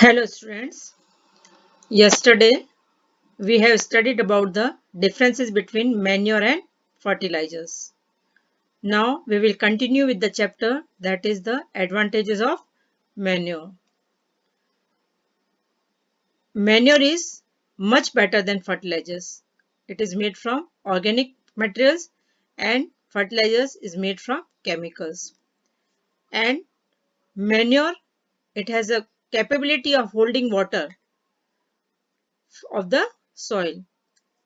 Hello students. Yesterday we have studied about the differences between manure and fertilizers. Now we will continue with the chapter that is the advantages of manure. Manure is much better than fertilizers. It is made from organic materials and fertilizers is made from chemicals. And manure, it has a capability of holding water of the soil.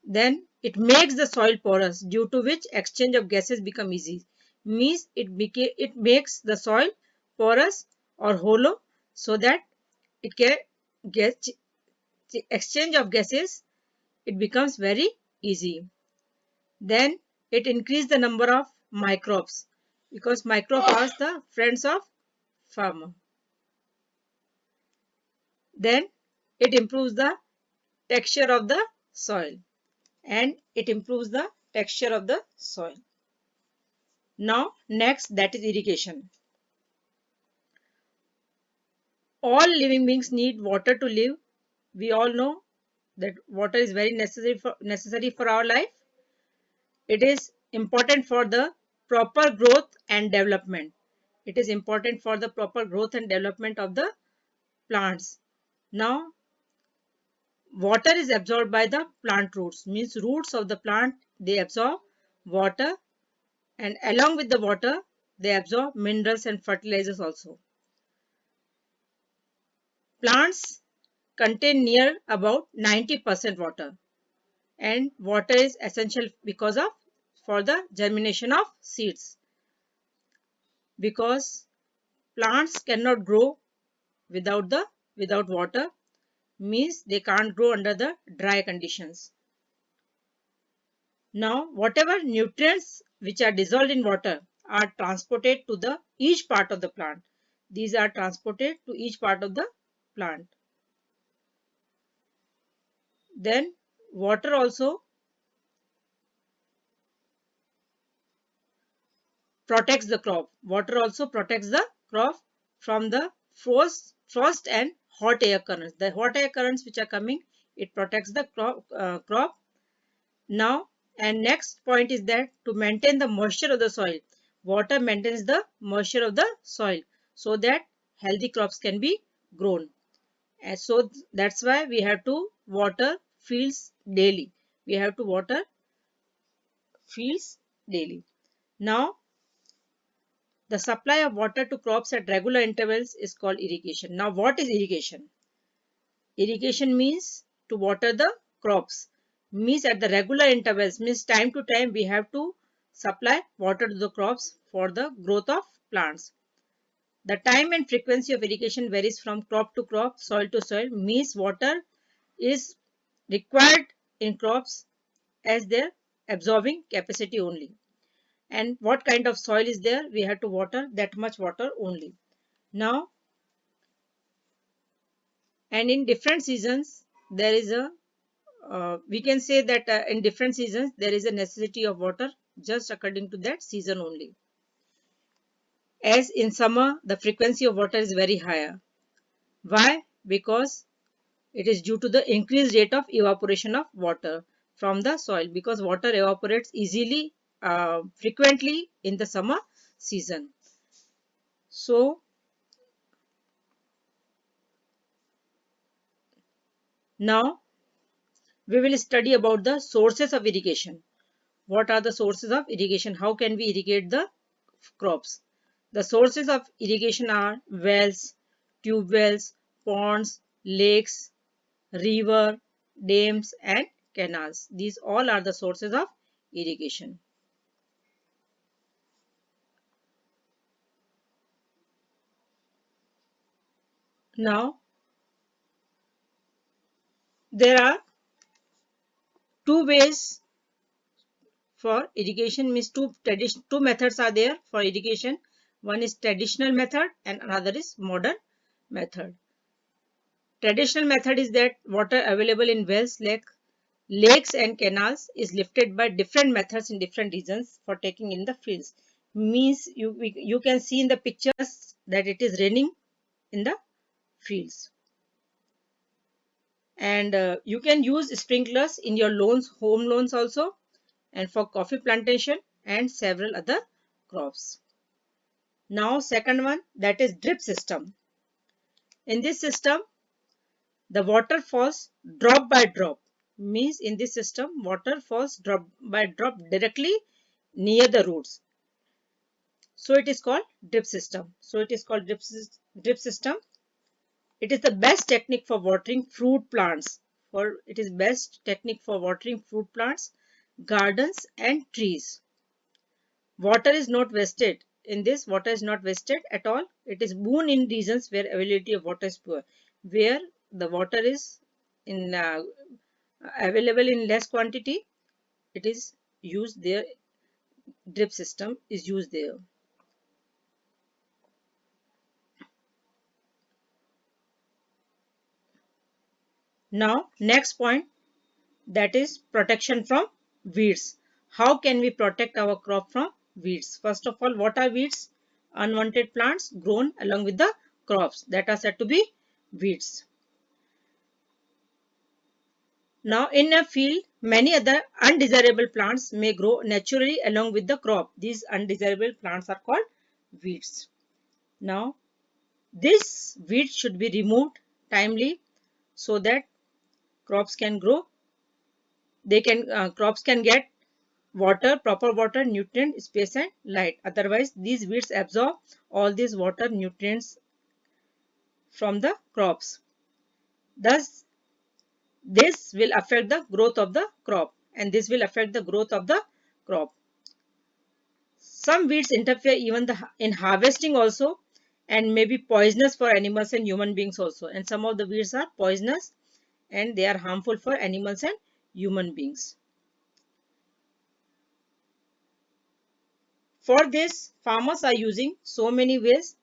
Then it makes the soil porous, due to which exchange of gases become easy. Means it makes the soil porous or hollow, so that it can get the exchange of gases, it becomes very easy. Then it increase the number of microbes, because microbes are the friends of farmer. Then it improves the texture of the soil, and it improves the texture of the soil. Now next, that is irrigation. All living beings need water to live. We all know that water is very necessary for our life. It is important for the proper growth and development. It is important for the proper growth and development of the plants. Now water is absorbed by the plant roots, means roots of the plant, they absorb water, and along with the water they absorb minerals and fertilizers also. Plants contain near about 90% water, and water is essential because of for the germination of seeds, because plants cannot grow without water, means they can't grow under the dry conditions. Now whatever nutrients which are dissolved in water are transported to the each part of the plant. These are transported to each part of the plant. Then water also protects the crop. Water also protects the crop from the frost and hot air currents. The hot air currents which are coming, it protects the crop. Now, and next point is that to maintain the moisture of the soil, water maintains the moisture of the soil, so that healthy crops can be grown. And so that's why we have to water fields daily. We have to water fields daily. Now, the supply of water to crops at regular intervals is called irrigation. Now, what is irrigation? Irrigation means to water the crops. Means at the regular intervals, means time to time we have to supply water to the crops for the growth of plants. The time and frequency of irrigation varies from crop to crop, soil to soil. Means water is required in crops as their absorbing capacity only. And what kind of soil is there, we have to water that much water only. Now, and in different seasons there is a we can say that in different seasons there is a necessity of water, just according to that season only. As in summer the frequency of water is very higher. Why? Because it is due to the increased rate of evaporation of water from the soil, because water evaporates easily, frequently in the summer season. So now we will study about the sources of irrigation. What are the sources of irrigation? How can we irrigate the crops? The sources of irrigation are wells, tube wells, ponds, lakes, river, dams and canals. These all are the sources of irrigation. Now, there are two ways for irrigation, means two methods are there for irrigation. One is traditional method and another is modern method. Traditional method is that water available in wells, lakes and canals is lifted by different methods in different regions for taking in the fields. Means you can see in the pictures that it is raining in the fields. And you can use sprinklers in your home loans also, and for coffee plantation and several other crops. Now second one, that is drip system. In this system, the water falls drop by drop. Means in this system, water falls drop by drop directly near the roots. So it is called drip system. So it is called drip system. It is the best technique for watering fruit plants. It is best technique for watering fruit plants, gardens and trees. Water is not wasted. In this, water is not wasted at all. It is boon in regions where availability of water is poor. Where the water is in available in less quantity, it is used there. Drip system is used there. Now, next point, that is protection from weeds. How can we protect our crop from weeds? First of all, what are weeds? Unwanted plants grown along with the crops that are said to be weeds. Now, in a field, many other undesirable plants may grow naturally along with the crop. These undesirable plants are called weeds. Now, this weed should be removed timely so that crops can grow. Crops can get water, proper water, nutrient, space and light. Otherwise, these weeds absorb all these water, nutrients from the crops. Thus, this will affect the growth of the crop, and this will affect the growth of the crop. Some weeds interfere even in harvesting also, and may be poisonous for animals and human beings also. And some of the weeds are poisonous and they are harmful for animals and human beings. For this, farmers are using so many ways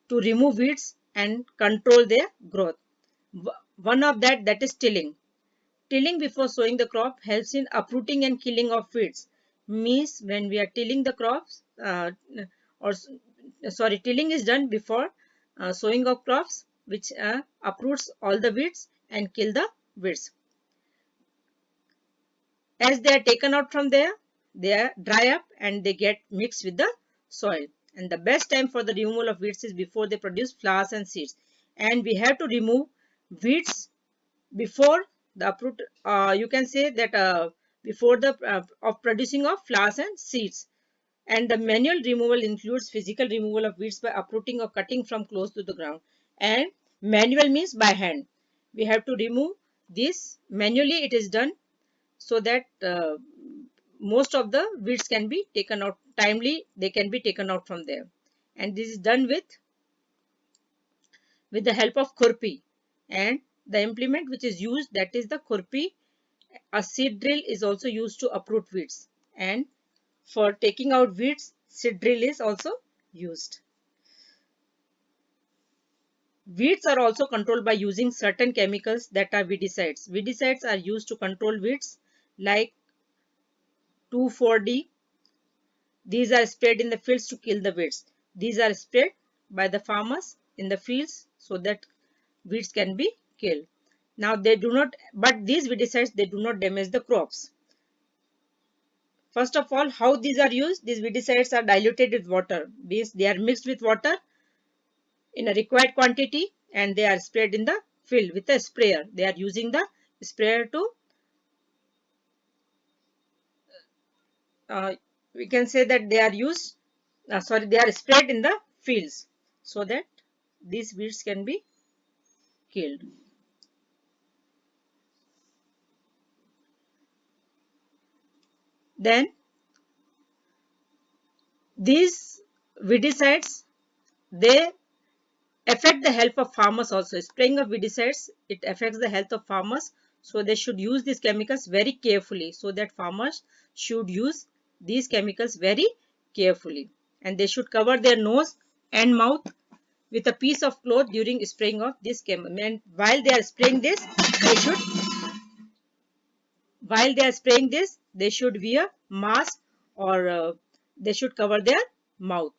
to remove weeds and control their growth. One of that is tilling. Tilling before sowing the crop helps in uprooting and killing of weeds. Means when we are tilling the crops, or sorry, tilling is done before sowing of crops, which uproots all the weeds and kill the weeds. As they are taken out from there, they are dry up and they get mixed with the soil. And the best time for the removal of weeds is before they produce flowers and seeds. And we have to remove weeds before the uproot. You can say that before the of producing of flowers and seeds. And the manual removal includes physical removal of weeds by uprooting or cutting from close to the ground. And manual means by hand. We have to remove this manually. It is done so that most of the weeds can be taken out timely. They can be taken out from there, and this is done with the help of khurpi. And the implement which is used, that is the khurpi. A seed drill is also used to uproot weeds, and for taking out weeds, seed drill is also used. Weeds are also controlled by using certain chemicals that are weedicides. Weedicides are used to control weeds like 2,4-D. These are sprayed in the fields to kill the weeds. These are sprayed by the farmers in the fields so that weeds can be killed. Now they do not, but these weedicides, they do not damage the crops. First of all, how these are used? These weedicides are diluted with water. They are mixed with water in a required quantity and they are sprayed in the field with a sprayer. They are using the sprayer to we can say that they are used they are spread in the fields so that these weeds can be killed. Then these weedicides, they affect the health of farmers also. Spraying of weedicides, it affects the health of farmers, so they should use these chemicals very carefully, so that farmers should use these chemicals very carefully, and they should cover their nose and mouth with a piece of cloth during spraying of this chemical. And while they are spraying this, they should wear mask, or they should cover their mouth.